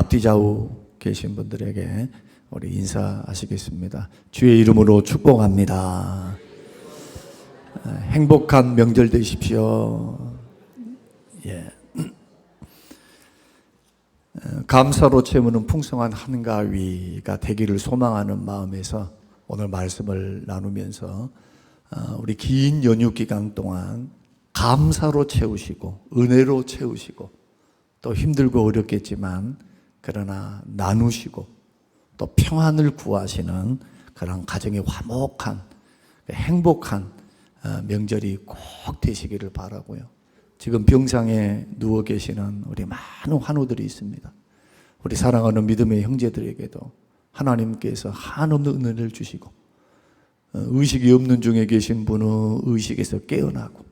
앞뒤 좌우 계신 분들에게 우리 인사하시겠습니다. 주의 이름으로 축복합니다. 행복한 명절 되십시오. 예. 감사로 채우는 풍성한 한가위가 되기를 소망하는 마음에서 오늘 말씀을 나누면서 우리 긴 연휴 기간 동안 감사로 채우시고 은혜로 채우시고 또 힘들고 어렵겠지만 그러나 나누시고 또 평안을 구하시는 그런 가정의 화목한 행복한 명절이 꼭 되시기를 바라고요. 지금 병상에 누워 계시는 우리 많은 환우들이 있습니다. 우리 사랑하는 믿음의 형제들에게도 하나님께서 한없는 은혜를 주시고 의식이 없는 중에 계신 분은 의식에서 깨어나고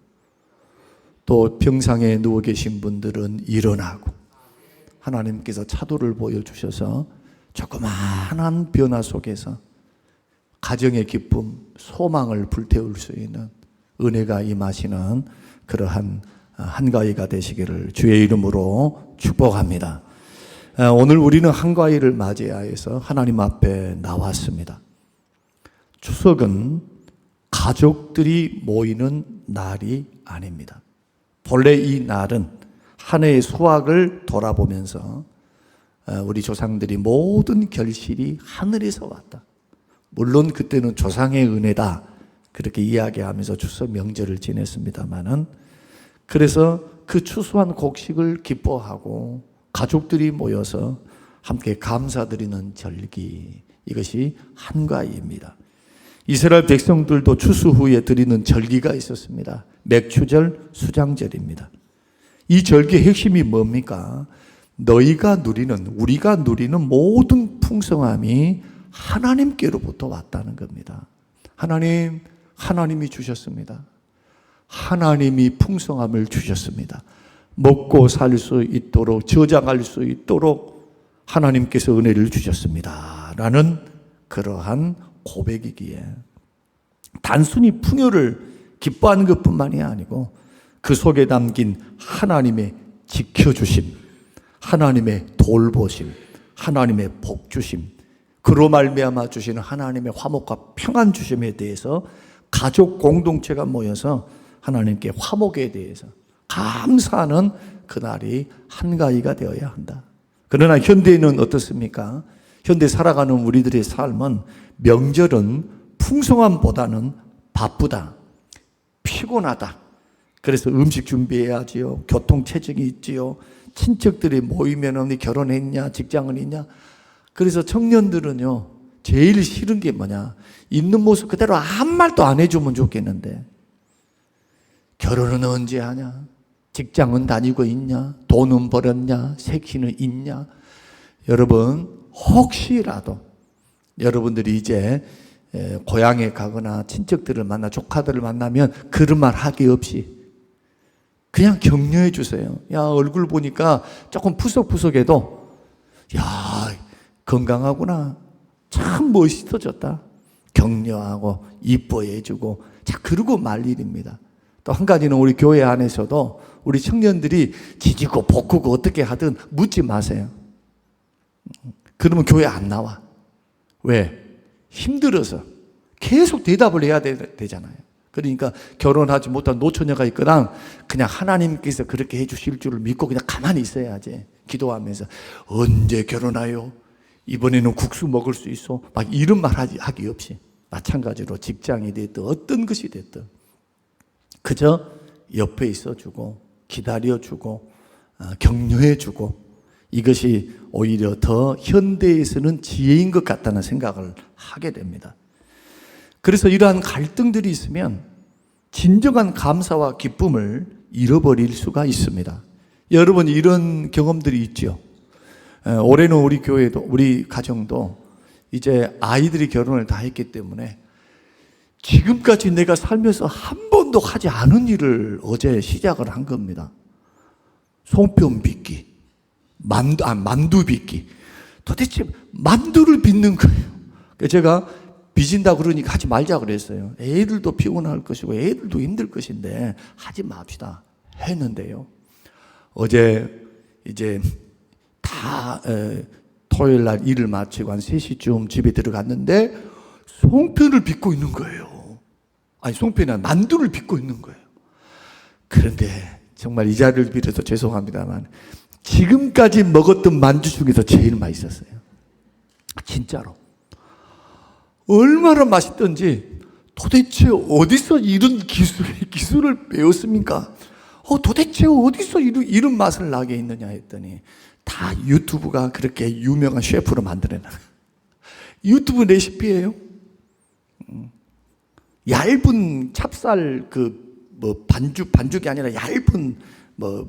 또 병상에 누워 계신 분들은 일어나고 하나님께서 차도를 보여주셔서 조그마한 변화 속에서 가정의 기쁨, 소망을 불태울 수 있는 은혜가 임하시는 그러한 한가위가 되시기를 주의 이름으로 축복합니다. 오늘 우리는 한가위를 맞이하여서 하나님 앞에 나왔습니다. 추석은 가족들이 모이는 날이 아닙니다. 본래 이 날은 한 해의 수확을 돌아보면서 우리 조상들이 모든 결실이 하늘에서 왔다. 물론 그때는 조상의 은혜다 그렇게 이야기하면서 추석 명절을 지냈습니다마는 그래서 그 추수한 곡식을 기뻐하고 가족들이 모여서 함께 감사드리는 절기, 이것이 한가위입니다. 이스라엘 백성들도 추수 후에 드리는 절기가 있었습니다. 맥추절, 수장절입니다. 이 절기의 핵심이 뭡니까? 너희가 누리는, 우리가 누리는 모든 풍성함이 하나님께로부터 왔다는 겁니다. 하나님이 주셨습니다. 하나님이 풍성함을 주셨습니다. 먹고 살 수 있도록, 저장할 수 있도록 하나님께서 은혜를 주셨습니다. 라는 그러한 고백이기에 단순히 풍요를 기뻐하는 것뿐만이 아니고 그 속에 담긴 하나님의 지켜주심, 하나님의 돌보심, 하나님의 복주심, 그로 말미암아 주시는 하나님의 화목과 평안 주심에 대해서 가족 공동체가 모여서 하나님께 화목에 대해서 감사하는 그날이 한가위가 되어야 한다. 그러나 현대에는 어떻습니까? 현대 살아가는 우리들의 삶은 명절은 풍성함보다는 바쁘다, 피곤하다. 그래서 음식 준비해야지요, 교통체증이 있지요, 친척들이 모이면 결혼했냐, 직장은 있냐. 그래서 청년들은요 제일 싫은 게 뭐냐, 있는 모습 그대로 아무 말도 안 해주면 좋겠는데 결혼은 언제 하냐, 직장은 다니고 있냐, 돈은 벌었냐, 색시는 있냐. 여러분 혹시라도 여러분들이 이제 고향에 가거나 친척들을 만나, 조카들을 만나면 그런 말 하기 없이 그냥 격려해 주세요. 야, 얼굴 보니까 조금 푸석푸석해도 야, 건강하구나, 참 멋있어졌다, 격려하고 이뻐해 주고, 자, 그러고 말 일입니다. 또 한 가지는 우리 교회 안에서도 우리 청년들이 지지고 볶고 어떻게 하든 묻지 마세요. 그러면 교회 안 나와. 왜? 힘들어서 계속 대답을 해야 되잖아요. 그러니까 결혼하지 못한 노처녀가 있거나 그냥 하나님께서 그렇게 해주실 줄을 믿고 그냥 가만히 있어야지. 기도하면서 언제 결혼해요? 이번에는 국수 먹을 수 있어? 막 이런 말 하기 없이, 마찬가지로 직장이 됐든 어떤 것이 됐든 그저 옆에 있어주고 기다려주고 격려해주고, 이것이 오히려 더 현대에서는 지혜인 것 같다는 생각을 하게 됩니다. 그래서 이러한 갈등들이 있으면 진정한 감사와 기쁨을 잃어버릴 수가 있습니다. 여러분 이런 경험들이 있죠. 올해는 우리 교회도, 우리 가정도 이제 아이들이 결혼을 다 했기 때문에 지금까지 내가 살면서 한 번도 하지 않은 일을 어제 시작을 한 겁니다. 송편 빚기, 만두 빚기. 도대체 만두를 빚는 거예요. 제가 빚인다 그러니까 하지 말자 그랬어요. 애들도 피곤할 것이고 애들도 힘들 것인데 하지 맙시다 했는데요, 어제 이제 다 다 토요일 날 일을 마치고 한 3시쯤 집에 들어갔는데 송편을 빚고 있는 거예요. 아니, 송편이 아니라 만두를 빚고 있는 거예요. 그런데 정말 이 자리를 빌어서 죄송합니다만 지금까지 먹었던 만두 중에서 제일 맛있었어요. 진짜로. 얼마나 맛있던지 도대체 어디서 이런 기술을 배웠습니까? 도대체 어디서 이런 맛을 나게 있느냐 했더니 다 유튜브가 그렇게 유명한 셰프로 만들어놔. 유튜브 레시피예요. 얇은 찹쌀 반죽이 아니라 얇은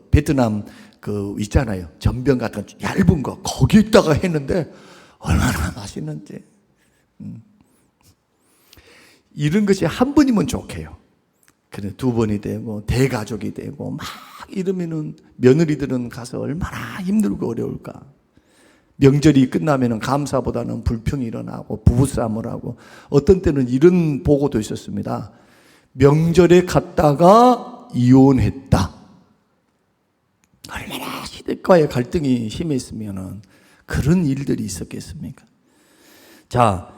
베트남 있잖아요. 전병 같은 얇은 거 거기다가 했는데 얼마나 맛있는지. 이런 것이 한 번이면 좋게요. 그래, 2번이 되고 대가족이 되고 막 이러면은 며느리들은 가서 얼마나 힘들고 어려울까. 명절이 끝나면은 감사보다는 불평이 일어나고 부부싸움을 하고, 어떤 때는 이런 보고도 있었습니다. 명절에 갔다가 이혼했다. 얼마나 시댁과의 갈등이 심했으면은 그런 일들이 있었겠습니까? 자,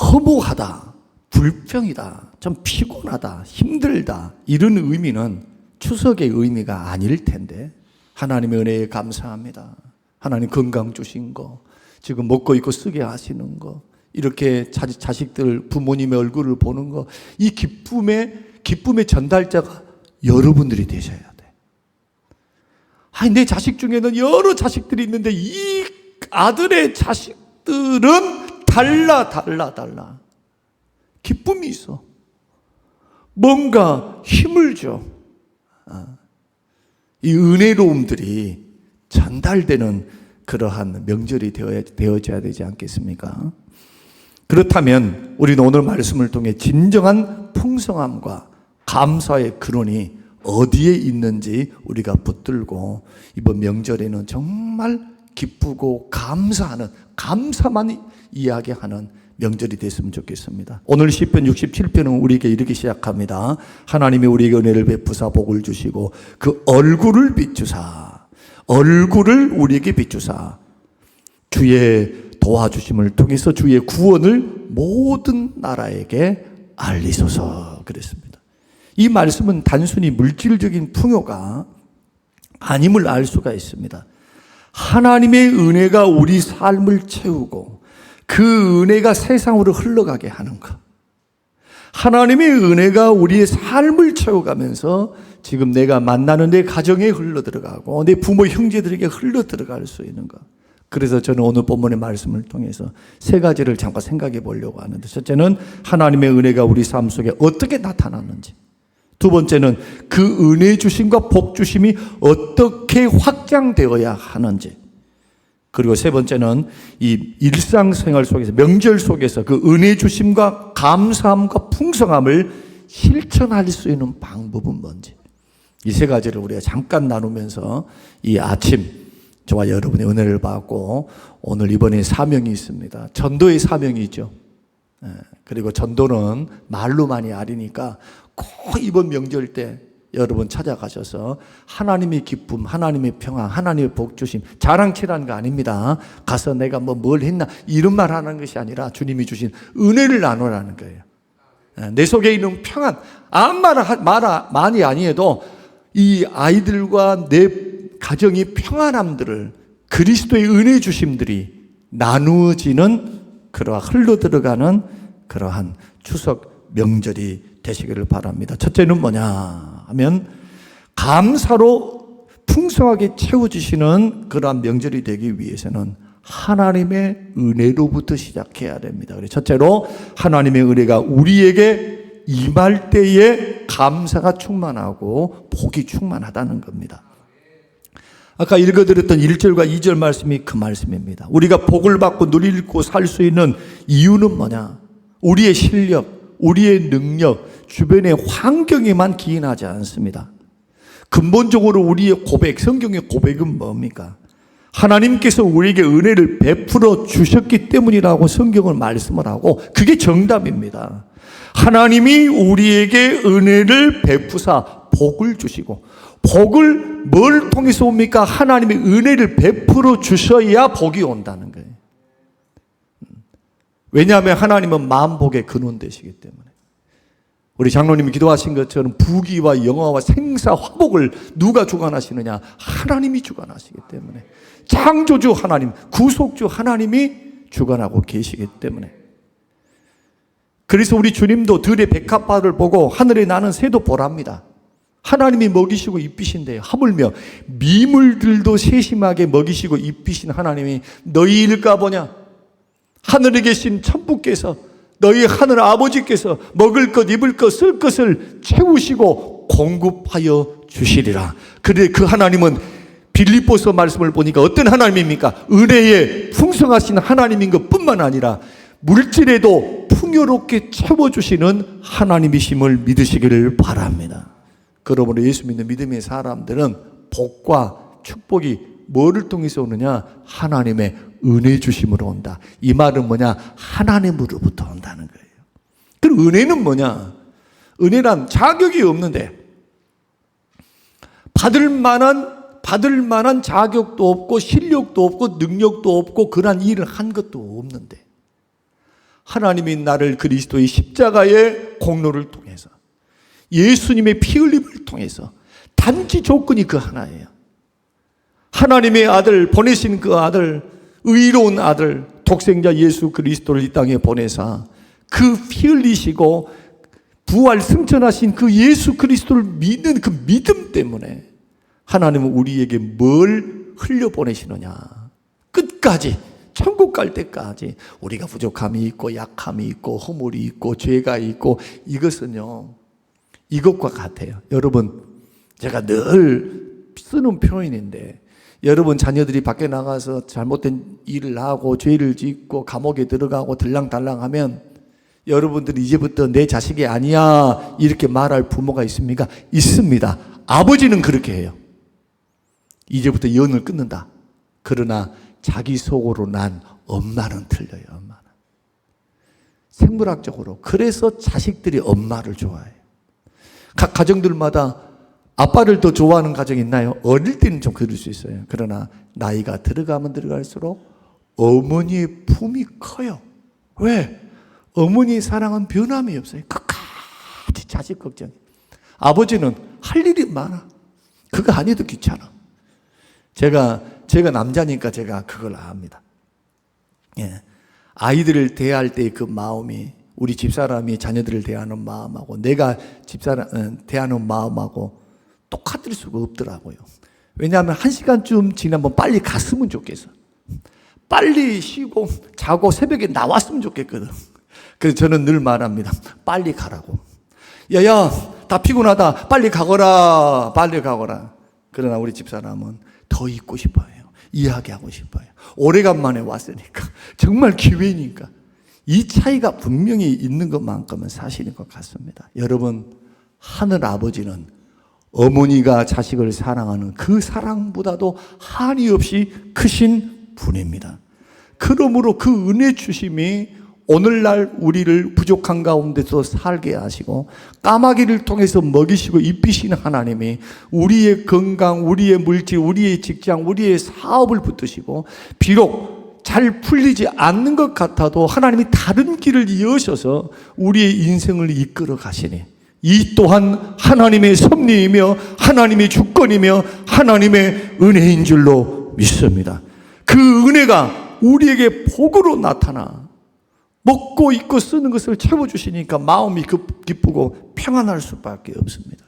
허무하다, 불평이다, 좀 피곤하다, 힘들다, 이런 의미는 추석의 의미가 아닐 텐데, 하나님의 은혜에 감사합니다. 하나님 건강 주신 거, 지금 먹고 입고 쓰게 하시는 거, 이렇게 자식들 부모님의 얼굴을 보는 거, 이 기쁨의 전달자가 여러분들이 되셔야 돼. 아니, 내 자식 중에는 여러 자식들이 있는데 이 아들의 자식들은 달라. 기쁨이 있어. 뭔가 힘을 줘. 이 은혜로움들이 전달되는 그러한 명절이 되어져야 되지 않겠습니까? 그렇다면 우리는 오늘 말씀을 통해 진정한 풍성함과 감사의 근원이 어디에 있는지 우리가 붙들고 이번 명절에는 정말 기쁘고 감사만 이야기하는 명절이 됐으면 좋겠습니다. 오늘 시편 67편은 우리에게 이렇게 시작합니다. 하나님이 우리에게 은혜를 베푸사 복을 주시고 그 얼굴을 우리에게 비추사 주의 도와주심을 통해서 주의 구원을 모든 나라에게 알리소서 그랬습니다. 이 말씀은 단순히 물질적인 풍요가 아님을 알 수가 있습니다. 하나님의 은혜가 우리 삶을 채우고 그 은혜가 세상으로 흘러가게 하는 것. 하나님의 은혜가 우리의 삶을 채워가면서 지금 내가 만나는 내 가정에 흘러들어가고 내 부모 형제들에게 흘러들어갈 수 있는 것. 그래서 저는 오늘 본문의 말씀을 통해서 3가지를 잠깐 생각해 보려고 하는데, 첫째는 하나님의 은혜가 우리 삶 속에 어떻게 나타났는지, 2번째는 그 은혜 주심과 복 주심이 어떻게 확장되어야 하는지, 그리고 3번째는 이 일상생활 속에서, 명절 속에서 그 은혜 주심과 감사함과 풍성함을 실천할 수 있는 방법은 뭔지, 이 3가지를 우리가 잠깐 나누면서 이 아침 저와 여러분의 은혜를 받고, 오늘 이번에 사명이 있습니다. 전도의 사명이죠. 그리고 전도는 말로만이 아니니까 꼭 이번 명절 때 여러분 찾아가셔서 하나님의 기쁨, 하나님의 평안, 하나님의 복 주심, 자랑치라는 거 아닙니다. 가서 내가 뭘 했나 이런 말 하는 것이 아니라 주님이 주신 은혜를 나누라는 거예요. 내 속에 있는 평안, 아무 말이 아니어도 이 아이들과 내 가정이 평안함들을, 그리스도의 은혜 주심들이 나누어지는 흘러들어가는 그러한 추석 명절이 되시기를 바랍니다. 첫째는 뭐냐 하면, 감사로 풍성하게 채워주시는 그러한 명절이 되기 위해서는 하나님의 은혜로부터 시작해야 됩니다. 그래서 첫째로 하나님의 은혜가 우리에게 임할 때에 감사가 충만하고 복이 충만하다는 겁니다. 아까 읽어드렸던 1절과 2절 말씀이 그 말씀입니다. 우리가 복을 받고 누리고 살 수 있는 이유는 뭐냐? 우리의 실력, 우리의 능력, 주변의 환경에만 기인하지 않습니다. 근본적으로 우리의 고백, 성경의 고백은 뭡니까? 하나님께서 우리에게 은혜를 베풀어 주셨기 때문이라고 성경을 말씀을 하고, 그게 정답입니다. 하나님이 우리에게 은혜를 베푸사 복을 주시고, 복을 뭘 통해서 옵니까? 하나님의 은혜를 베풀어 주셔야 복이 온다는 거예요. 왜냐하면 하나님은 만복의 근원 되시기 때문에. 우리 장로님이 기도하신 것처럼 부귀와 영화와 생사 화복을 누가 주관하시느냐? 하나님이 주관하시기 때문에. 창조주 하나님, 구속주 하나님이 주관하고 계시기 때문에. 그래서 우리 주님도 들의 백합화를 보고 하늘에 나는 새도 보랍니다. 하나님이 먹이시고 입히신대요. 하물며 미물들도 세심하게 먹이시고 입히신 하나님이 너희 일까 보냐? 하늘에 계신 천부께서, 너희 하늘 아버지께서 먹을 것, 입을 것, 쓸 것을 채우시고 공급하여 주시리라. 그런데 그 하나님은 빌립보서 말씀을 보니까 어떤 하나님입니까? 은혜에 풍성하신 하나님인 것뿐만 아니라 물질에도 풍요롭게 채워주시는 하나님이심을 믿으시기를 바랍니다. 그러므로 예수 믿는 믿음의 사람들은 복과 축복이 뭐를 통해서 오느냐? 하나님의 은혜 주심으로 온다. 이 말은 뭐냐? 하나님으로부터 온다는 거예요. 그럼 은혜는 뭐냐? 은혜란 자격이 없는데 받을 만한 자격도 없고 실력도 없고 능력도 없고 그러한 일을 한 것도 없는데 하나님이 나를 그리스도의 십자가의 공로를 통해서 예수님의 피 흘림을 통해서 단지 조건이 그 하나예요. 하나님의 아들, 보내신 그 아들, 의로운 아들, 독생자 예수 그리스도를 이 땅에 보내사 그 피 흘리시고 부활 승천하신 그 예수 그리스도를 믿는 그 믿음 때문에 하나님은 우리에게 뭘 흘려보내시느냐? 끝까지, 천국 갈 때까지 우리가 부족함이 있고 약함이 있고 허물이 있고 죄가 있고 이것은요, 이것과 같아요. 여러분, 제가 늘 쓰는 표현인데 여러분 자녀들이 밖에 나가서 잘못된 일을 하고 죄를 짓고 감옥에 들어가고 들랑달랑하면 여러분들이 이제부터 내 자식이 아니야 이렇게 말할 부모가 있습니까? 있습니다. 아버지는 그렇게 해요. 이제부터 연을 끊는다. 그러나 자기 속으로 난 엄마는 틀려요. 엄마는 생물학적으로. 그래서 자식들이 엄마를 좋아해요. 각 가정들마다 아빠를 더 좋아하는 가정이 있나요? 어릴 때는 좀 그럴 수 있어요. 그러나 나이가 들어가면 들어갈수록 어머니의 품이 커요. 왜? 어머니의 사랑은 변함이 없어요. 끝까지 자식 걱정. 아버지는 할 일이 많아. 그거 안 해도 귀찮아. 제가 남자니까 제가 그걸 압니다. 예. 아이들을 대할 때 그 마음이 우리 집사람이 자녀들을 대하는 마음하고 내가 집사람 대하는 마음하고 똑같을 수가 없더라고요. 왜냐하면 1시간쯤 지나면 빨리 갔으면 좋겠어. 빨리 쉬고 자고 새벽에 나왔으면 좋겠거든. 그래서 저는 늘 말합니다. 빨리 가라고. 야야, 다 피곤하다. 빨리 가거라. 빨리 가거라. 그러나 우리 집사람은 더 있고 싶어요. 이야기하고 싶어요. 오래간만에 왔으니까. 정말 기회니까. 이 차이가 분명히 있는 것만큼은 사실인 것 같습니다. 여러분, 하늘 아버지는 어머니가 자식을 사랑하는 그 사랑보다도 한이 없이 크신 분입니다. 그러므로 그 은혜 주심이 오늘날 우리를 부족한 가운데서 살게 하시고 까마귀를 통해서 먹이시고 입히시는 하나님이 우리의 건강, 우리의 물질, 우리의 직장, 우리의 사업을 붙드시고 비록 잘 풀리지 않는 것 같아도 하나님이 다른 길을 여셔서 우리의 인생을 이끌어 가시니 이 또한 하나님의 섭리이며 하나님의 주권이며 하나님의 은혜인 줄로 믿습니다. 그 은혜가 우리에게 복으로 나타나 먹고 입고 쓰는 것을 채워주시니까 마음이 기쁘고 평안할 수밖에 없습니다.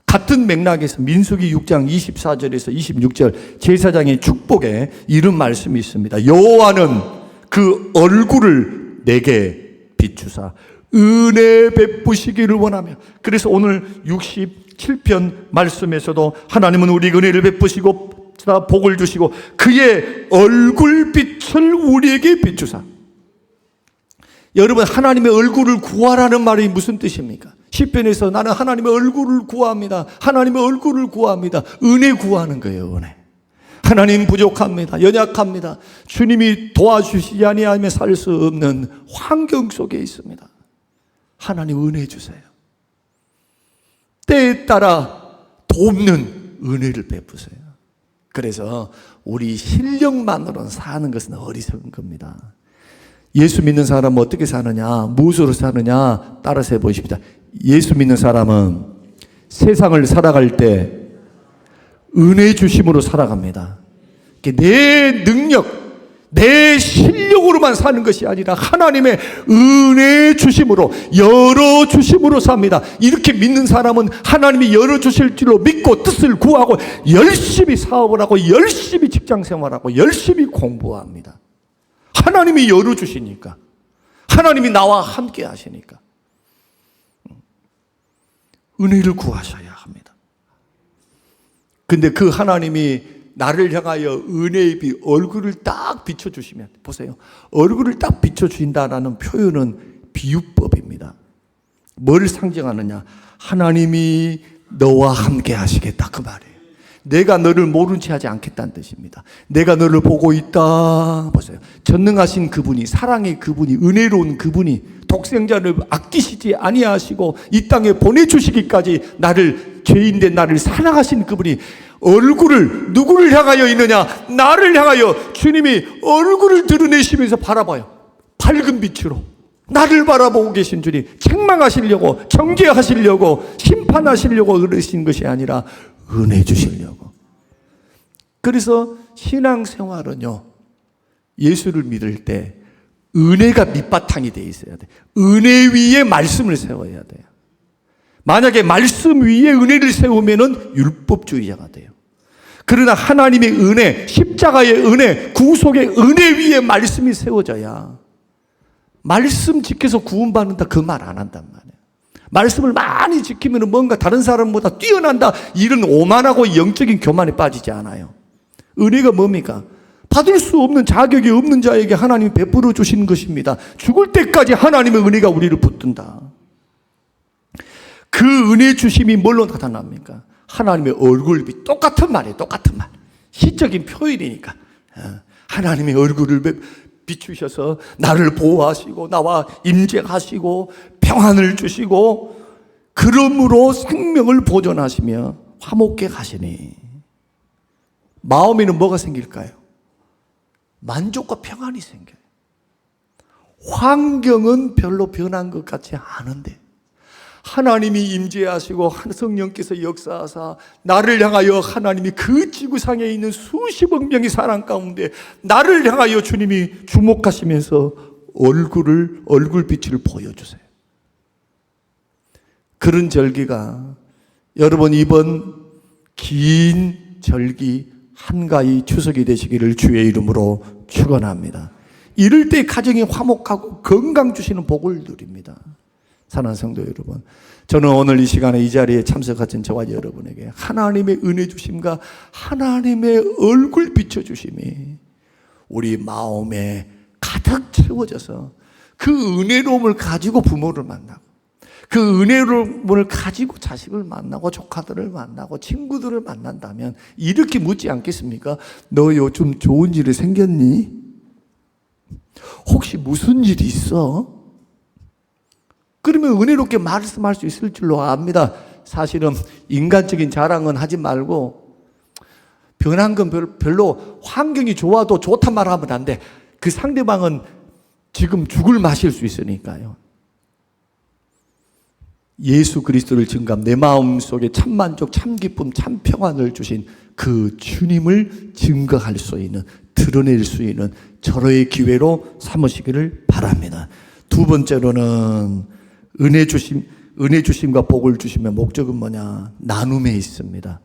같은 맥락에서 민수기 6장 24절에서 26절 제사장의 축복에 이런 말씀이 있습니다. 여호와는 그 얼굴을 내게 비추사 은혜 베푸시기를 원하며. 그래서 오늘 67편 말씀에서도 하나님은 우리 은혜를 베푸시고 복을 주시고 그의 얼굴빛을 우리에게 비추사. 여러분, 하나님의 얼굴을 구하라는 말이 무슨 뜻입니까? 시편에서 나는 하나님의 얼굴을 구합니다. 하나님의 얼굴을 구합니다. 은혜 구하는 거예요. 은혜. 하나님 부족합니다. 연약합니다. 주님이 도와주시지 아니하면 살 수 없는 환경 속에 있습니다. 하나님 은혜 주세요. 때에 때에 따라 돕는 은혜를 베푸세요. 그래서 우리 실력만으로는 사는 것은 어리석은 겁니다. 예수 믿는 사람은 어떻게 사느냐, 무엇으로 사느냐 따라서 해보십시다. 예수 믿는 사람은 세상을 살아갈 때 은혜 주심으로 살아갑니다. 내 능력, 내 실력으로만 사는 것이 아니라 하나님의 은혜 주심으로, 열어주심으로 삽니다. 이렇게 믿는 사람은 하나님이 열어주실 줄로 믿고 뜻을 구하고 열심히 사업을 하고 열심히 직장생활하고 열심히 공부합니다. 하나님이 열어주시니까, 하나님이 나와 함께 하시니까 은혜를 구하셔야 합니다. 근데 그 하나님이 나를 향하여 은혜의 빛, 얼굴을 딱 비춰주시면, 보세요. 얼굴을 딱 비춰주신다라는 표현은 비유법입니다. 뭘 상징하느냐? 하나님이 너와 함께 하시겠다, 그 말이에요. 내가 너를 모른 채 하지 않겠다는 뜻입니다. 내가 너를 보고 있다. 보세요. 전능하신 그분이, 사랑의 그분이, 은혜로운 그분이 독생자를 아끼시지 아니하시고 이 땅에 보내주시기까지 나를, 죄인된 나를 사랑하신 그분이 얼굴을 누구를 향하여 있느냐? 나를 향하여 주님이 얼굴을 드러내시면서 바라봐요. 밝은 빛으로 나를 바라보고 계신 주님, 책망하시려고, 정죄하시려고, 심판하시려고 그러신 것이 아니라 은혜 주시려고. 그래서 신앙생활은요, 예수를 믿을 때 은혜가 밑바탕이 돼 있어야 돼. 은혜 위에 말씀을 세워야 돼요. 만약에 말씀 위에 은혜를 세우면은 율법주의자가 돼요. 그러나 하나님의 은혜, 십자가의 은혜, 구속의 은혜 위에 말씀이 세워져야 말씀 지켜서 구원받는다 그 말 안 한단 말이에요. 말씀을 많이 지키면 뭔가 다른 사람보다 뛰어난다, 이런 오만하고 영적인 교만에 빠지지 않아요. 은혜가 뭡니까? 받을 수 없는, 자격이 없는 자에게 하나님이 베풀어 주시는 것입니다. 죽을 때까지 하나님의 은혜가 우리를 붙든다. 그 은혜 주심이 뭘로 나타납니까? 하나님의 얼굴빛. 똑같은 말이에요. 똑같은 말. 시적인 표현이니까. 하나님의 얼굴을 비추셔서 나를 보호하시고 나와 임재하시고 평안을 주시고 그러므로 생명을 보존하시며 화목케 하시니 마음에는 뭐가 생길까요? 만족과 평안이 생겨요. 환경은 별로 변한 것 같지 않은데 하나님이 임재하시고 성령께서 역사하사 나를 향하여 하나님이 그 지구상에 있는 수십억 명의 사람 가운데 나를 향하여 주님이 주목하시면서 얼굴빛을 보여주세요. 그런 절기가 여러분 이번 긴 절기 한가히 추석이 되시기를 주의 이름으로 축원합니다. 이럴 때 가정이 화목하고 건강 주시는 복을 누립니다. 사랑하는 성도 여러분, 저는 오늘 이 시간에 이 자리에 참석하신 저와 여러분에게 하나님의 은혜 주심과 하나님의 얼굴 비춰주심이 우리 마음에 가득 채워져서 그 은혜로움을 가지고 부모를 만나고 그 은혜로움을 가지고 자식을 만나고 조카들을 만나고 친구들을 만난다면 이렇게 묻지 않겠습니까? 너 요즘 좋은 일이 생겼니? 혹시 무슨 일이 있어? 그러면 은혜롭게 말씀할 수 있을 줄로 압니다. 사실은 인간적인 자랑은 하지 말고 변한 건 별로 환경이 좋아도 좋단 말 하면 안 돼. 그 상대방은 지금 죽을 마실 수 있으니까요. 예수 그리스도를 증거함, 내 마음속에 참 만족, 참 기쁨, 참 평안을 주신 그 주님을 증거할 수 있는, 드러낼 수 있는 절호의 기회로 삼으시기를 바랍니다. 두 번째로는 은혜 주심과 복을 주시면 목적은 뭐냐? 나눔에 있습니다.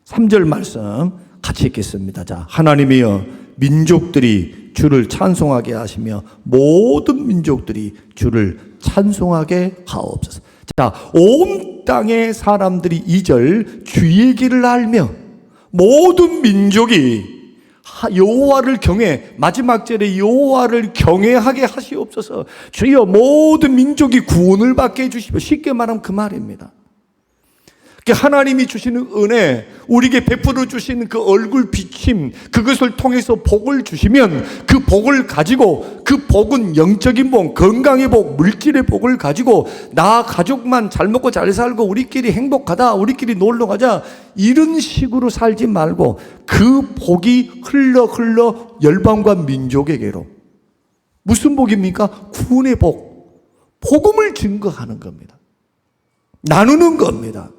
3절 말씀 같이 읽겠습니다. 자, 하나님이여 민족들이 주를 찬송하게 하시며 모든 민족들이 주를 찬송하게 하옵소서. 자, 온 땅의 사람들이 2절 주의 길을 알며 모든 민족이 여호와를 경외, 마지막 절에 여호와를 경외하게 하시옵소서. 주여 모든 민족이 구원을 받게 해주시오. 쉽게 말하면 그 말입니다. 하나님이 주시는 은혜, 우리에게 베풀어 주시는 그 얼굴 비침, 그것을 통해서 복을 주시면 그 복을 가지고, 그 복은 영적인 복, 건강의 복, 물질의 복을 가지고 나 가족만 잘 먹고 잘 살고 우리끼리 행복하다, 우리끼리 놀러 가자, 이런 식으로 살지 말고 그 복이 흘러 열방과 민족에게로. 무슨 복입니까? 구원의 복, 복음을 증거하는 겁니다. 나누는 겁니다.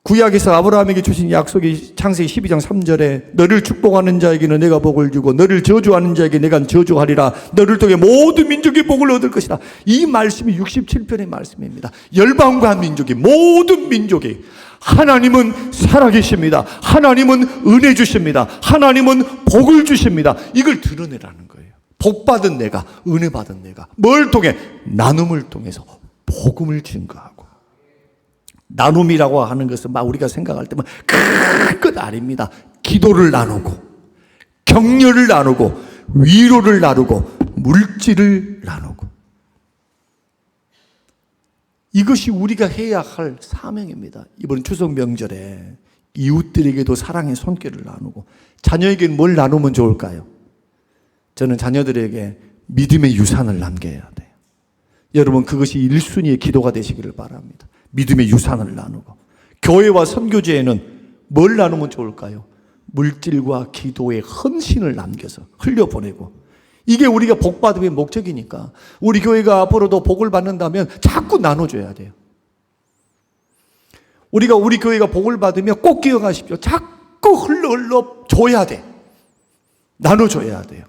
구약에서 아브라함에게 주신 약속이 창세기 12장 3절에 너를 축복하는 자에게는 내가 복을 주고 너를 저주하는 자에게 내가 저주하리라. 너를 통해 모든 민족이 복을 얻을 것이다. 이 말씀이 67편의 말씀입니다. 열방과 민족이, 모든 민족이, 하나님은 살아계십니다. 하나님은 은혜 주십니다. 하나님은 복을 주십니다. 이걸 드러내라는 거예요. 복받은 내가, 은혜 받은 내가 뭘 통해? 나눔을 통해서 복음을 증거하고. 나눔이라고 하는 것은 막 우리가 생각할 때만 큰 것 아닙니다. 기도를 나누고, 격려를 나누고, 위로를 나누고, 물질을 나누고. 이것이 우리가 해야 할 사명입니다. 이번 추석 명절에 이웃들에게도 사랑의 손길을 나누고. 자녀에게는 뭘 나누면 좋을까요? 저는 자녀들에게 믿음의 유산을 남겨야 돼요. 여러분, 그것이 1순위의 기도가 되시기를 바랍니다. 믿음의 유산을 나누고. 교회와 선교제에는 뭘 나누면 좋을까요? 물질과 기도의 헌신을 남겨서 흘려보내고. 이게 우리가 복받음의 목적이니까 우리 교회가 앞으로도 복을 받는다면 자꾸 나눠줘야 돼요. 우리 교회가 복을 받으면 꼭 기억하십시오. 자꾸 흘러 줘야 돼. 나눠줘야 돼요.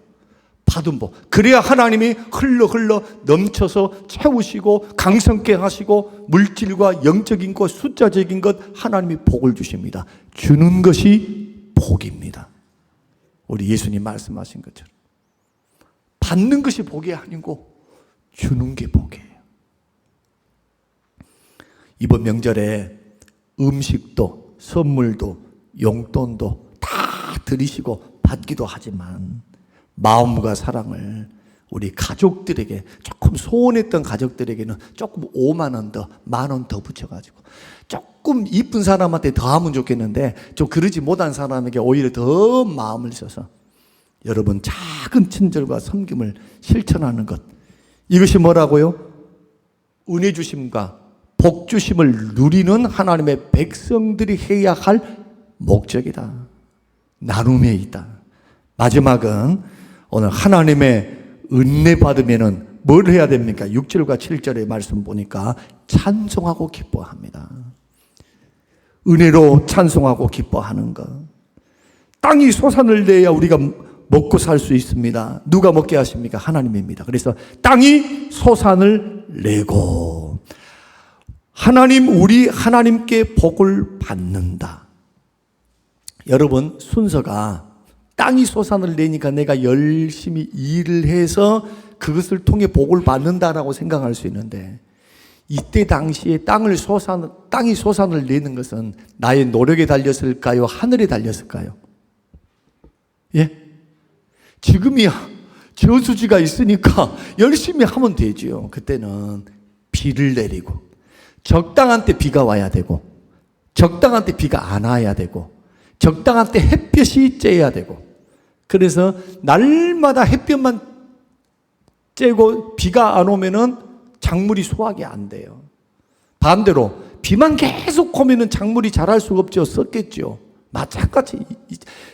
받은 복. 그래야 하나님이 흘러 넘쳐서 채우시고 강성케 하시고 물질과 영적인 것, 숫자적인 것 하나님이 복을 주십니다. 주는 것이 복입니다. 우리 예수님 말씀하신 것처럼 받는 것이 복이 아니고 주는 게 복이에요. 이번 명절에 음식도 선물도 용돈도 다 드리시고 받기도 하지만 마음과 사랑을 우리 가족들에게, 조금 소원했던 가족들에게는 조금 5만 원 더, 10,000원 더 붙여가지고 조금 이쁜 사람한테 더 하면 좋겠는데 좀 그러지 못한 사람에게 오히려 더 마음을 써서 여러분 작은 친절과 섬김을 실천하는 것, 이것이 뭐라고요? 은혜 주심과 복 주심을 누리는 하나님의 백성들이 해야 할 목적이다. 나눔에 있다. 마지막은 오늘 하나님의 은혜 받으면은 뭘 해야 됩니까? 6절과 7절의 말씀 보니까 찬송하고 기뻐합니다. 은혜로 찬송하고 기뻐하는 것. 땅이 솟아날 내야 우리가 먹고 살 수 있습니다. 누가 먹게 하십니까? 하나님입니다. 그래서 땅이 솟아날 내고 우리 하나님께 복을 받는다. 여러분, 순서가 땅이 솟아날 내니까 내가 열심히 일을 해서 그것을 통해 복을 받는다라고 생각할 수 있는데, 이때 당시에 땅이 솟아날 내는 것은 나의 노력에 달렸을까요? 하늘에 달렸을까요? 예? 지금이야 저수지가 있으니까 열심히 하면 되죠. 그때는 비를 내리고 적당한 때 비가 와야 되고 적당한 때 비가 안 와야 되고 적당한 때 햇볕이 쬐야 되고, 그래서 날마다 햇볕만 쬐고 비가 안 오면은 작물이 수확이 안 돼요. 반대로 비만 계속 오면은 작물이 자랄 수가 없죠. 썩겠죠. 마찬가지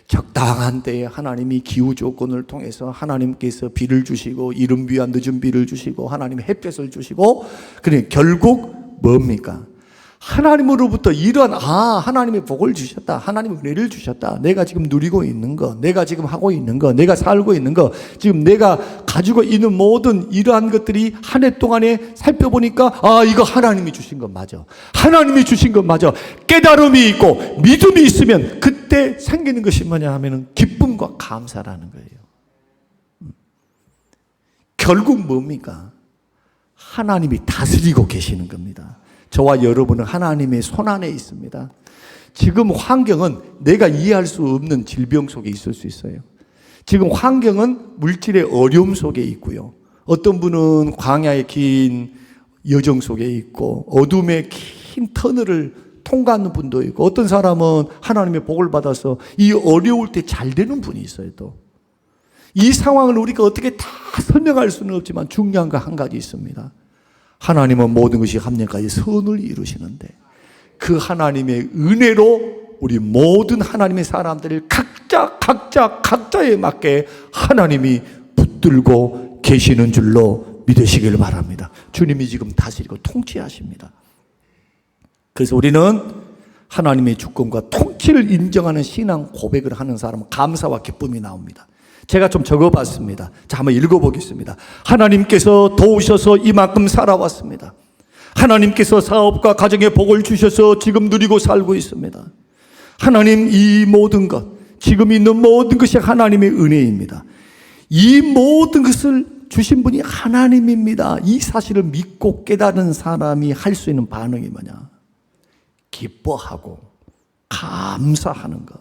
적당한 때에 하나님이 기후 조건을 통해서 하나님께서 비를 주시고 이른 비와 늦은 비를 주시고 하나님의 햇볕을 주시고, 그래 결국 뭡니까? 하나님으로부터 이런 하나님의 복을 주셨다, 하나님의 은혜를 주셨다, 내가 지금 누리고 있는 거, 내가 지금 하고 있는 거, 내가 살고 있는 거, 지금 내가 가지고 있는 모든 이러한 것들이 한 해 동안에 살펴보니까 이거 하나님이 주신 것 맞아, 하나님이 주신 것 맞아, 깨달음이 있고 믿음이 있으면 그때 생기는 것이 뭐냐 하면은 기쁨과 감사라는 거예요. 결국 뭡니까? 하나님이 다스리고 계시는 겁니다. 저와 여러분은 하나님의 손안에 있습니다. 지금 환경은 내가 이해할 수 없는 질병 속에 있을 수 있어요. 지금 환경은 물질의 어려움 속에 있고요. 어떤 분은 광야의 긴 여정 속에 있고 어둠의 긴 터널을 통과하는 분도 있고, 어떤 사람은 하나님의 복을 받아서 이 어려울 때 잘 되는 분이 있어요. 또 이 상황을 우리가 어떻게 다 설명할 수는 없지만 중요한 거 한 가지 있습니다. 하나님은 모든 것이 합력하여 선을 이루시는데 그 하나님의 은혜로 우리 모든 하나님의 사람들을 각자에 맞게 하나님이 붙들고 계시는 줄로 믿으시길 바랍니다. 주님이 지금 다스리고 통치하십니다. 그래서 우리는 하나님의 주권과 통치를 인정하는 신앙 고백을 하는 사람은 감사와 기쁨이 나옵니다. 제가 좀 적어봤습니다. 자, 한번 읽어보겠습니다. 하나님께서 도우셔서 이만큼 살아왔습니다. 하나님께서 사업과 가정에 복을 주셔서 지금 누리고 살고 있습니다. 하나님, 이 모든 것, 지금 있는 모든 것이 하나님의 은혜입니다. 이 모든 것을 주신 분이 하나님입니다. 이 사실을 믿고 깨달은 사람이 할 수 있는 반응이 뭐냐? 기뻐하고 감사하는 것.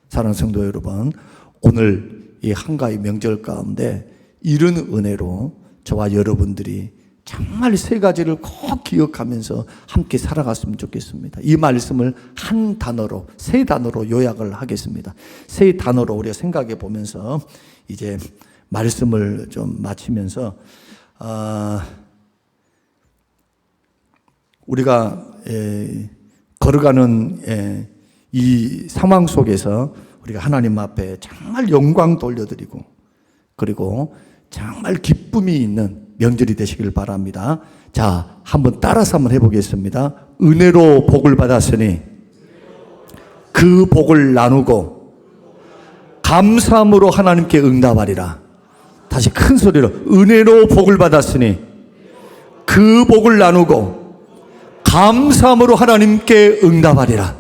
사랑하는 성도 여러분, 오늘 이 한가위 명절 가운데 이런 은혜로 저와 여러분들이 정말 세 가지를 꼭 기억하면서 함께 살아갔으면 좋겠습니다. 이 말씀을 한 단어로, 세 단어로 요약을 하겠습니다. 세 단어로 우리가 생각해 보면서 이제 말씀을 좀 마치면서 우리가 걸어가는 이 상황 속에서 우리가 하나님 앞에 정말 영광 돌려드리고 그리고 정말 기쁨이 있는 명절이 되시길 바랍니다. 자, 한번 따라서 한번 해보겠습니다. 은혜로 복을 받았으니 그 복을 나누고 감사함으로 하나님께 응답하리라. 다시 큰 소리로 은혜로 복을 받았으니 그 복을 나누고 감사함으로 하나님께 응답하리라.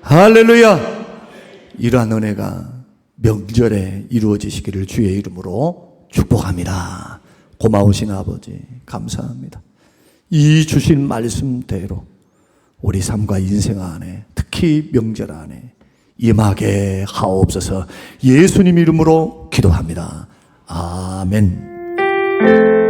할렐루야. 이러한 은혜가 명절에 이루어지시기를 주의 이름으로 축복합니다. 고마우신 아버지 감사합니다. 이 주신 말씀대로 우리 삶과 인생 안에 특히 명절 안에 임하게 하옵소서. 예수님 이름으로 기도합니다. 아멘.